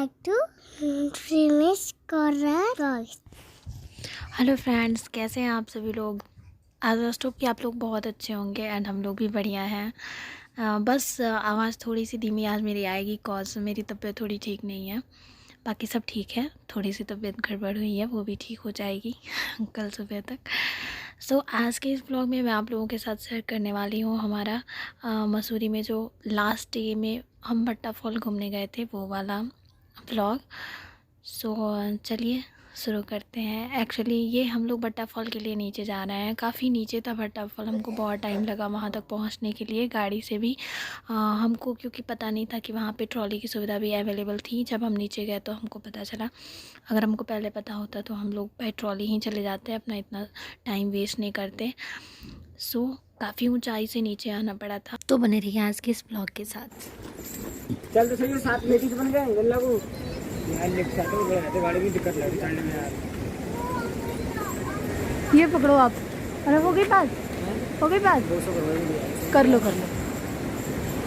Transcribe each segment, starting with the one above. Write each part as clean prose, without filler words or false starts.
back to Dreamish Corner Vlogs। Hello friends, कैसे हैं आप सभी लोग। आई होप कि आप लोग बहुत अच्छे होंगे एंड हम लोग भी बढ़िया हैं। बस आवाज़ थोड़ी सी धीमी आज मेरी आएगी कॉज मेरी तबीयत थोड़ी ठीक नहीं है। बाकी सब ठीक है, थोड़ी सी तबीयत गड़बड़ हुई है, वो भी ठीक हो जाएगी कल सुबह तक। सो आज के इस ब्लॉग में मैं आप लोगों के साथ शेयर करने वाली हूँ हमारा मसूरी में जो लास्ट डे में हम भट्टा फॉल घूमने गए थे वो वाला ब्लॉग। सो चलिए शुरू करते हैं। एक्चुअली ये हम लोग भट्टा फॉल के लिए नीचे जा रहे हैं। काफ़ी नीचे था भट्टा फॉल, हमको बहुत टाइम लगा वहाँ तक पहुँचने के लिए गाड़ी से भी। हमको क्योंकि पता नहीं था कि वहाँ पे ट्रॉली की सुविधा भी अवेलेबल थी। जब हम नीचे गए तो हमको पता चला। अगर हमको पहले पता होता तो हम लोग बाय ट्रॉली ही चले जाते, अपना इतना टाइम वेस्ट नहीं करते। सो काफ़ी ऊंचाई से नीचे आना पड़ा था। तो बने रहिए आज के इस ब्लॉग के साथ। चल तो सही, 7 लेडीज बन गए गल्ला को यार। लेफ्ट साइड में रहते गाड़ी की दिक्कत लग रही चढ़ने में यार। ये पकड़ो आप। अरे हो गई बात, हो गई बात। 200 कर लो कर लो।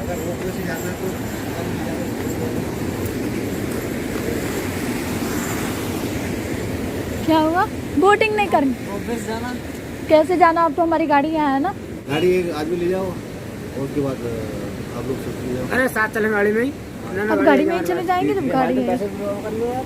अगर वो से जाना तो क्या हुआ? बोटिंग नहीं करनी? ऑफिस जाना कैसे जाना? अब तो हमारी गाड़ी यहाँ है ना। गाड़ी एक आदमी ले जाओ और उसके बाद आप लोग सब ले जाओ। अरे साथ चलें गाड़ी में ही। अब गाड़ी में ही चले जाएंगे जब गाड़ी है। पैसे करने यार।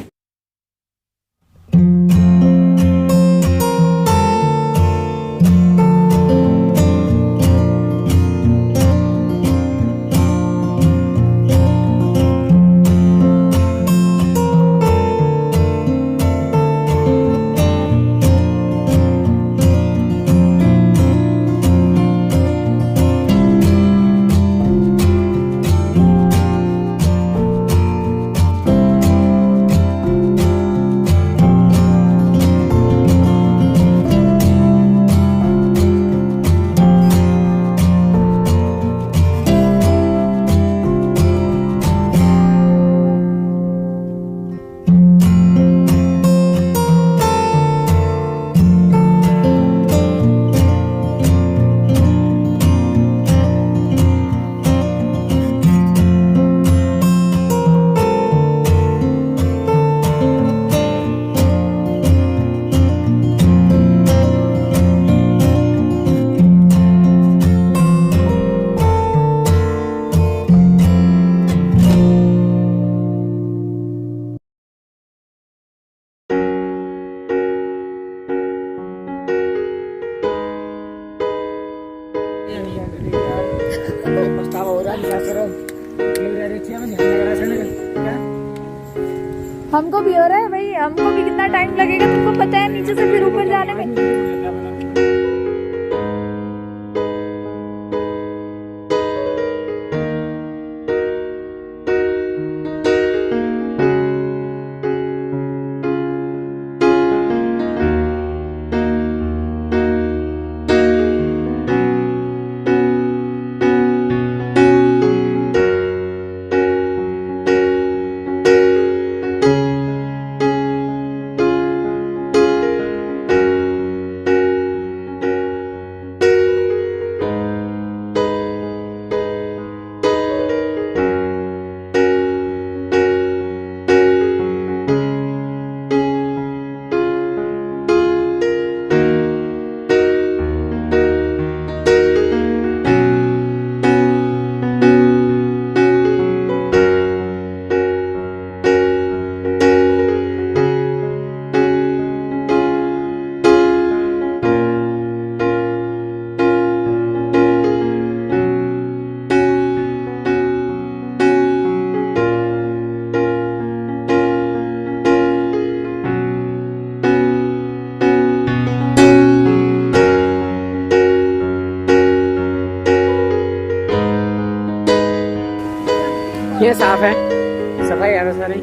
पछतावा हो रहा है क्या करो। हमको भी हो रहा है भाई, हमको भी कितना टाइम लगेगा तुमको पता है नीचे से फिर ऊपर जाने में। ये साफ है, सफाई है सारी।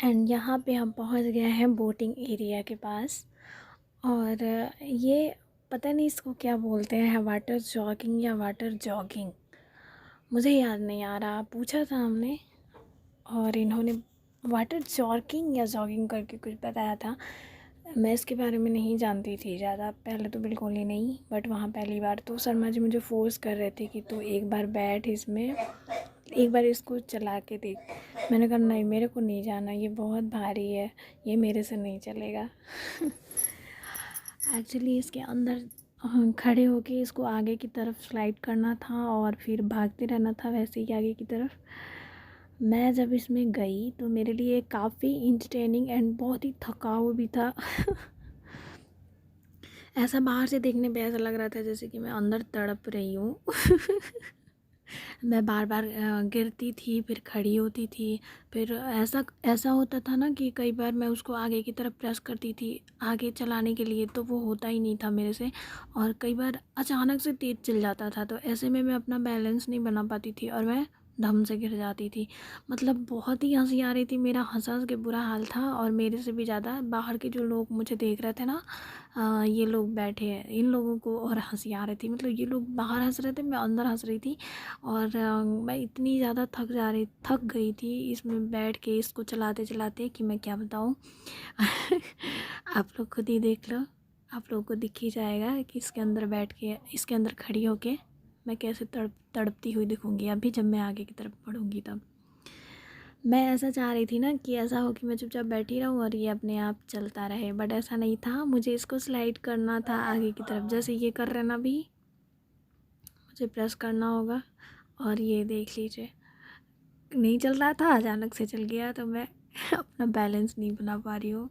एंड यहाँ पे हम पहुँच गए हैं बोटिंग एरिया के पास। और ये पता नहीं इसको क्या बोलते हैं, वाटर जॉगिंग या वाटर जॉगिंग, मुझे याद नहीं आ रहा। पूछा था हमने और इन्होंने वाटर जॉगिंग या जॉगिंग करके कुछ बताया था। मैं इसके बारे में नहीं जानती थी ज़्यादा, पहले तो बिल्कुल ही नहीं, बट वहाँ पहली बार तो शर्मा जी मुझे फ़ोर्स कर रहे थे कि तू एक बार बैठ इसमें, एक बार इसको चला के देख। मैंने कहा नहीं, मेरे को नहीं जाना, ये बहुत भारी है, ये मेरे से नहीं चलेगा। एक्चुअली इसके अंदर खड़े होके इसको आगे की तरफ स्लाइड करना था और फिर भागते रहना था वैसे ही आगे की तरफ। मैं जब इसमें गई तो मेरे लिए काफ़ी इंटरटेनिंग एंड बहुत ही थकाऊ भी था। ऐसा बाहर से देखने पे ऐसा लग रहा था जैसे कि मैं अंदर तड़प रही हूँ। मैं बार बार गिरती थी, फिर खड़ी होती थी, फिर ऐसा होता था ना कि कई बार मैं उसको आगे की तरफ प्रेस करती थी आगे चलाने के लिए, तो वो होता ही नहीं था मेरे से, और कई बार अचानक से तेज़ चल जाता था, तो ऐसे में मैं अपना बैलेंस नहीं बना पाती थी और मैं धम से गिर जाती थी। मतलब बहुत ही हंसी आ रही थी, मेरा हंस हंस के बुरा हाल था। और मेरे से भी ज़्यादा बाहर के जो लोग मुझे देख रहे थे ना, ये लोग बैठे हैं, इन लोगों को और हंसी आ रही थी। मतलब ये लोग बाहर हंस रहे थे, मैं अंदर हंस रही थी। और मैं इतनी ज़्यादा थक गई थी इसमें बैठ के, इसको चलाते चलाते, कि मैं क्या बताऊँ। आप लोग खुद ही देख लो, आप लोगों को दिख ही जाएगा कि इसके अंदर बैठ के, इसके अंदर खड़ी होके मैं कैसे तड़पती हुई दिखूँगी अभी जब मैं आगे की तरफ बढ़ूँगी। तब मैं ऐसा चाह रही थी ना कि ऐसा हो कि मैं चुपचाप बैठी रहूँ और ये अपने आप चलता रहे, बट ऐसा नहीं था। मुझे इसको स्लाइड करना था आगे की तरफ, जैसे ये कर रहे ना, भी मुझे प्रेस करना होगा। और ये देख लीजिए, नहीं चल रहा था, अचानक से चल गया, तो मैं अपना बैलेंस नहीं बना पा रही हूँ।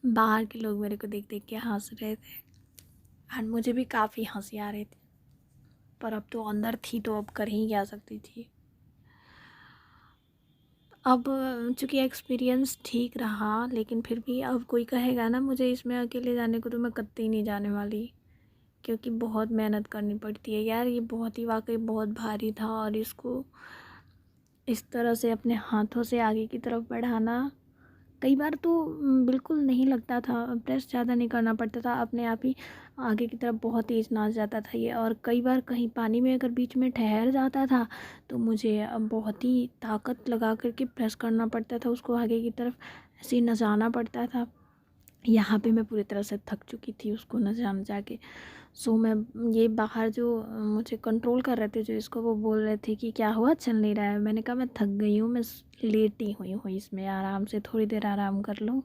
बाहर के लोग मेरे को देख देख के हंस रहे थे और मुझे भी काफ़ी हंसी आ रही थी, पर अब तो अंदर थी तो अब कर ही क्या सकती थी। अब चूँकि एक्सपीरियंस ठीक रहा, लेकिन फिर भी अब कोई कहेगा ना मुझे इसमें अकेले जाने को, तो मैं कतई नहीं जाने वाली, क्योंकि बहुत मेहनत करनी पड़ती है यार। ये बहुत ही वाकई बहुत भारी था, और इसको इस तरह से अपने हाथों से आगे की तरफ बढ़ाना, कई बार तो बिल्कुल नहीं लगता था, प्रेस ज़्यादा नहीं करना पड़ता था, अपने आप ही आगे की तरफ बहुत तेज़ नाच जाता था ये। और कई बार कहीं पानी में अगर बीच में ठहर जाता था तो मुझे बहुत ही ताकत लगा करके प्रेस करना पड़ता था उसको आगे की तरफ, ऐसे ही नचाना पड़ता था। यहाँ पे मैं पूरी तरह से थक चुकी थी उसको नचा के। सो मैं, ये बाहर जो मुझे कंट्रोल कर रहे थे जो इसको, वो बोल रहे थे कि क्या हुआ, चल नहीं रहा है। मैंने कहा मैं थक गई हूँ, मैं लेटी हुई हूँ इसमें, आराम से थोड़ी देर आराम कर लूँ।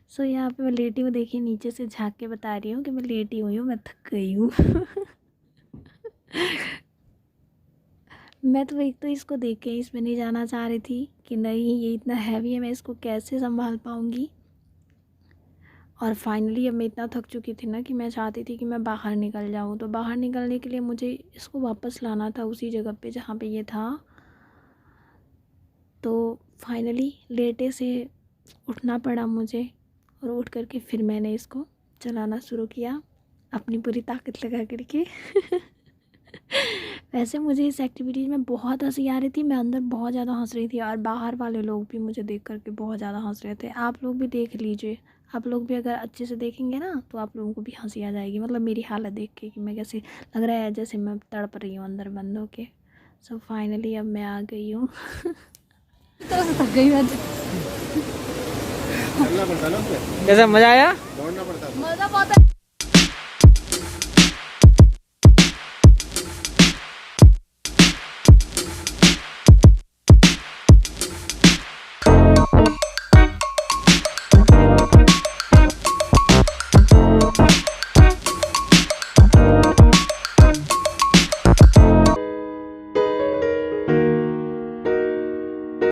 सो यहाँ पे मैं लेटी हूँ, देखिए नीचे से झांक के बता रही हूँ कि मैं लेटी हुई हूँ, मैं थक गई हूँ। मैं तो एक तो इसको देख के इसमें नहीं जाना चाह रही थी कि नहीं ये इतना हैवी है, मैं इसको कैसे संभाल पाऊँगी। और फाइनली अब मैं इतना थक चुकी थी ना कि मैं चाहती थी कि मैं बाहर निकल जाऊँ। तो बाहर निकलने के लिए मुझे इसको वापस लाना था उसी जगह पे जहाँ पे ये था। तो फाइनली लेटे से उठना पड़ा मुझे, और उठ करके फिर मैंने इसको चलाना शुरू किया अपनी पूरी ताकत लगा करके। वैसे मुझे इस एक्टिविटीज़ में बहुत हंसी आ रही थी, मैं अंदर बहुत ज़्यादा हंस रही थी, और बाहर वाले लोग भी मुझे देख करके बहुत ज़्यादा हंस रहे थे। आप लोग भी देख लीजिए, आप लोग भी अगर अच्छे से देखेंगे ना तो आप लोगों को भी हंसी आ जाएगी। मतलब मेरी हालत देख के कि मैं कैसे लग रहा है जैसे मैं तड़प रही हूँ अंदर बंद होके। सो फाइनली अब मैं आ गई हूँ। थक गई मैं। कैसा मजा आया? दौड़ना पड़ता मजा बहुत